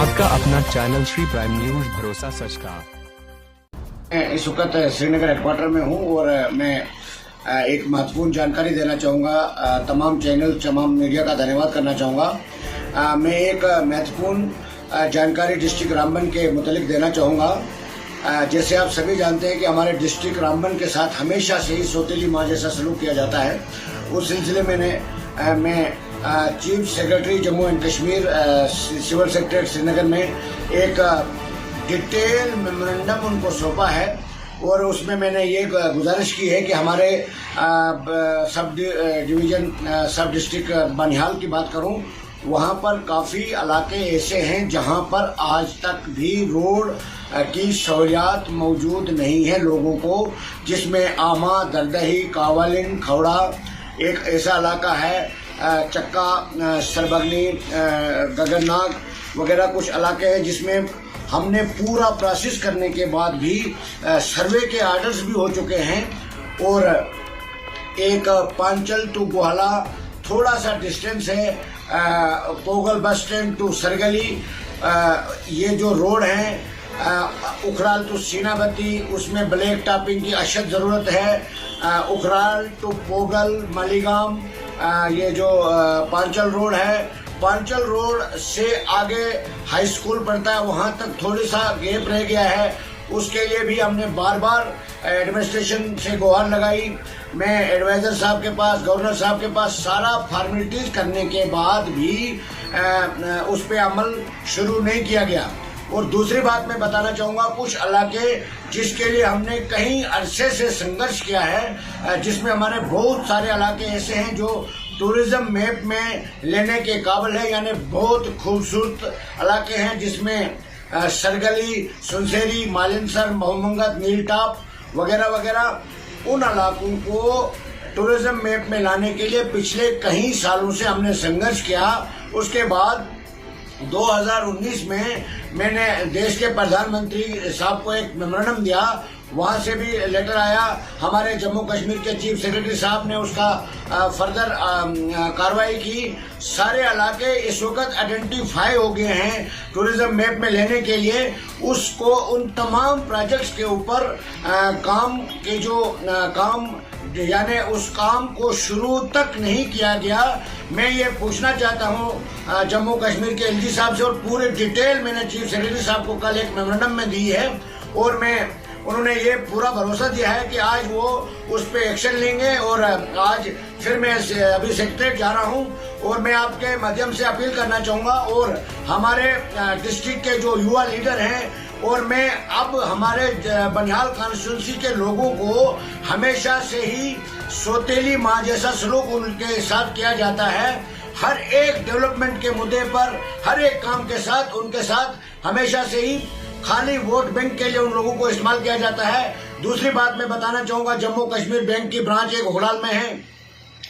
आपका अपना channel Shri prime news, भरोसा सच का। इस वक्त श्रीनगर हेडक्वार्टर में हूं और मैं एक महत्वपूर्ण जानकारी देना चाहूँगा। तमाम चैनल, तमाम मीडिया का धन्यवाद करना चाहूँगा। मैं एक महत्वपूर्ण जानकारी डिस्ट्रिक्ट रामबन के मुतालिक देना चाहूँगा। जैसे आप सभी जानते हैं कि हमारे डिस्ट्रिक्ट रामबन के साथ हमेशा से ही सौतेली माँ जैसा सलूक किया जाता है। उस सिलसिले में मैं chief secretary Jammu and Kashmir civil secretary Srinagar में एक डिटेल मेमोरेंडम उनको सौंपा है और उसमें मैंने ये गुजारिश की है कि हमारे सब डिवीज़न सब डिस्ट्रिक्ट बनिहाल की बात करूं, वहां पर काफ़ी इलाके ऐसे हैं जहां पर आज तक भी रोड की सहूलियात मौजूद नहीं है लोगों को, जिसमें आमा, दरदही, कावलिन, खौड़ा, एक ऐसा इलाका है चक्का, सरबगनी, गगननाग वगैरह कुछ इलाके हैं जिसमें हमने पूरा प्रोसेस करने के बाद भी सर्वे के आर्डर्स भी हो चुके हैं। और एक पांचल टू गोहाला थोड़ा सा डिस्टेंस है, पोगल बस स्टैंड टू सरगली, ये जो रोड है उखराल टू सीनाबत्ती, उसमें ब्लैक टॉपिंग की अशद ज़रूरत है। उखराल टू पोगल, मलीगाम, ये जो पांचल रोड है, पांचल रोड से आगे हाई स्कूल पड़ता है, वहां तक थोड़ी सा गैप रह गया है। उसके लिए भी हमने बार बार एडमिनिस्ट्रेशन से गुहार लगाई। मैं एडवाइजर साहब के पास, गवर्नर साहब के पास सारा फॉर्मेलिटीज करने के बाद भी उस पर अमल शुरू नहीं किया गया। और दूसरी बात मैं बताना चाहूँगा, कुछ इलाके जिसके लिए हमने कई अरसे से संघर्ष किया है, जिसमें हमारे बहुत सारे इलाके ऐसे हैं जो टूरिज्म मैप में लेने के काबिल है, यानी बहुत खूबसूरत इलाके हैं जिसमें सरगली, सुनसेरी, मालिनसर, मोहम्मद, नीलटॉप वगैरह वगैरह, उन इलाकों को टूरिज्म मैप में लाने के लिए पिछले कई सालों से हमने संघर्ष किया। उसके बाद 2019 में मैंने देश के प्रधानमंत्री साहब को एक मेमोरेंडम दिया, वहां से भी लेटर आया। हमारे जम्मू कश्मीर के चीफ सेक्रेटरी साहब ने उसका फर्दर कार्रवाई की। सारे इलाके इस वक्त आइडेंटिफाई हो गए हैं टूरिज्म मैप में लेने के लिए। उसको उन तमाम प्रोजेक्ट्स के ऊपर काम के जो काम यानी उस काम को शुरू तक नहीं किया गया। मैं ये पूछना चाहता हूँ जम्मू कश्मीर के एलजी साहब से, और पूरे डिटेल मैंने चीफ सेक्रेटरी साहब को कल एक मेमोरेंडम में दी है और उन्होंने ये पूरा भरोसा दिया है कि आज वो उस पे एक्शन लेंगे। और आज फिर मैं अभी सेक्रेटरीट जा रहा हूँ और मैं आपके माध्यम से अपील करना चाहूँगा और हमारे डिस्ट्रिक्ट के जो युवा लीडर हैं, और मैं अब हमारे बनिहाल कॉन्स्टिट्यूंसी के लोगों को हमेशा से ही सौतेली माँ जैसा सलूक उनके साथ किया जाता है। हर एक डेवलपमेंट के मुद्दे पर, हर एक काम के साथ उनके साथ हमेशा से ही खाली वोट बैंक के लिए उन लोगों को इस्तेमाल किया जाता है। दूसरी बात मैं बताना चाहूँगा, जम्मू कश्मीर बैंक की ब्रांच एक घोड़ाल में है।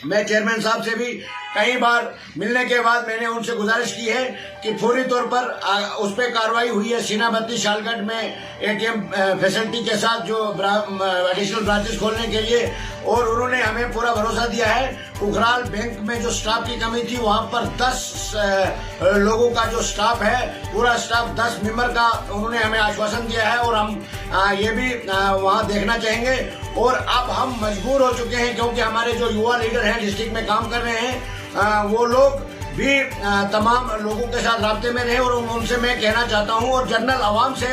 मैं चेयरमैन साहब से भी कई बार मिलने के बाद मैंने उनसे गुजारिश की है कि फौरी तौर पर उस पर कार्रवाई हुई है। सीनाबत्ती, शालगढ़ में एटीएम फैसिलिटी के साथ जो एडिशनल ब्रांचेस खोलने के लिए, और उन्होंने हमें पूरा भरोसा दिया है। उखराल बैंक में जो स्टाफ की कमी थी, वहां पर 10 लोगों का जो स्टाफ है, पूरा स्टाफ 10 मेंबर का उन्होंने हमें आश्वासन दिया है और हम ये भी वहां देखना चाहेंगे। और अब हम मजबूर हो चुके हैं क्योंकि हमारे जो युवा लीडर हैं डिस्ट्रिक्ट में काम कर रहे हैं, वो लोग भी तमाम लोगों के साथ राब्ते में रहे। और उनसे मैं कहना चाहता हूं और जनरल आवाम से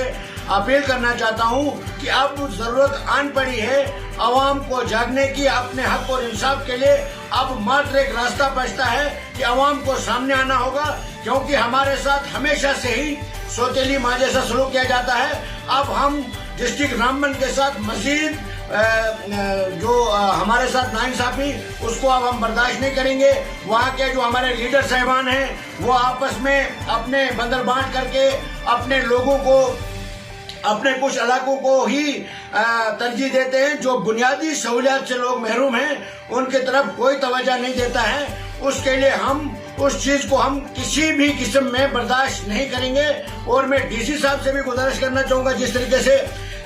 अपील करना चाहता हूं कि अब जरूरत आन पड़ी है आवाम को जागने की, अपने हक और इंसाफ के लिए। अब मात्र एक रास्ता बचता है कि आवाम को सामने आना होगा, क्योंकि हमारे साथ हमेशा से ही सौतेली माँ जैसा सलूक किया जाता है। अब हम डिस्ट्रिक्ट रामबन के साथ मजीद जो हमारे साथ नाइंसाफी, उसको अब हम बर्दाश्त नहीं करेंगे। वहाँ के जो हमारे लीडर साहिबान हैं, वो आपस में अपने बंदर बांट करके अपने लोगों को, अपने कुछ इलाकों को ही तरजीह देते हैं। जो बुनियादी सहूलियात से लोग महरूम हैं, उनकी तरफ कोई तवज्जो नहीं देता है। उसके लिए हम उस चीज को हम किसी भी किस्म में बर्दाश्त नहीं करेंगे। और मैं डीसी साहब से भी गुजारिश करना चाहूंगा, जिस तरीके से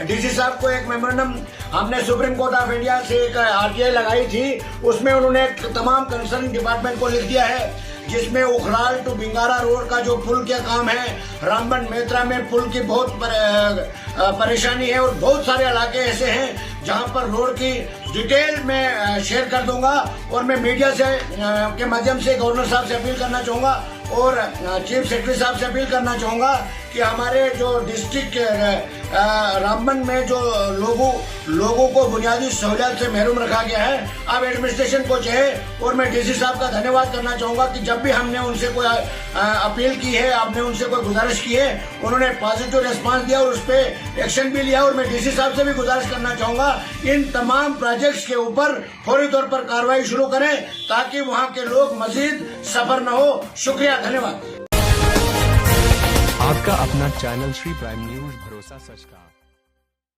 डीसी साहब को एक मेमोरेंडम हमने सुप्रीम कोर्ट ऑफ इंडिया से एक आरटीआई लगाई थी, उसमें उन्होंने तमाम कंसर्न डिपार्टमेंट को लिख दिया है जिसमें उखराल टू बिंगारा रोड का जो पुल का काम है, रामबन मेत्रा में पुल की बहुत परेशानी है और बहुत सारे इलाके ऐसे हैं जहां पर रोड की डिटेल में शेयर कर दूंगा। और मैं मीडिया से के माध्यम से गवर्नर साहब से अपील करना चाहूंगा और चीफ सेक्रेटरी साहब से अपील करना चाहूंगा कि हमारे जो डिस्ट्रिक्ट रामबन में जो लोगों को बुनियादी सहूलियत से महरूम रखा गया है, अब एडमिनिस्ट्रेशन को चाहे। और मैं डीसी साहब का धन्यवाद करना चाहूंगा कि जब भी हमने उनसे कोई अपील की है, आपने उनसे कोई गुजारिश की है, उन्होंने पॉजिटिव रिस्पांस दिया और उस पर एक्शन भी लिया। और मैं डीसी साहब से भी गुजारिश करना चाहूंगा इन तमाम प्रोजेक्ट्स के ऊपर फौरी तौर पर कार्रवाई शुरू करें ताकि वहां के लोग मजीद सफर न हो। शुक्रिया, धन्यवाद। आपका अपना चैनल श्री प्राइम न्यूज भरोसा सच का।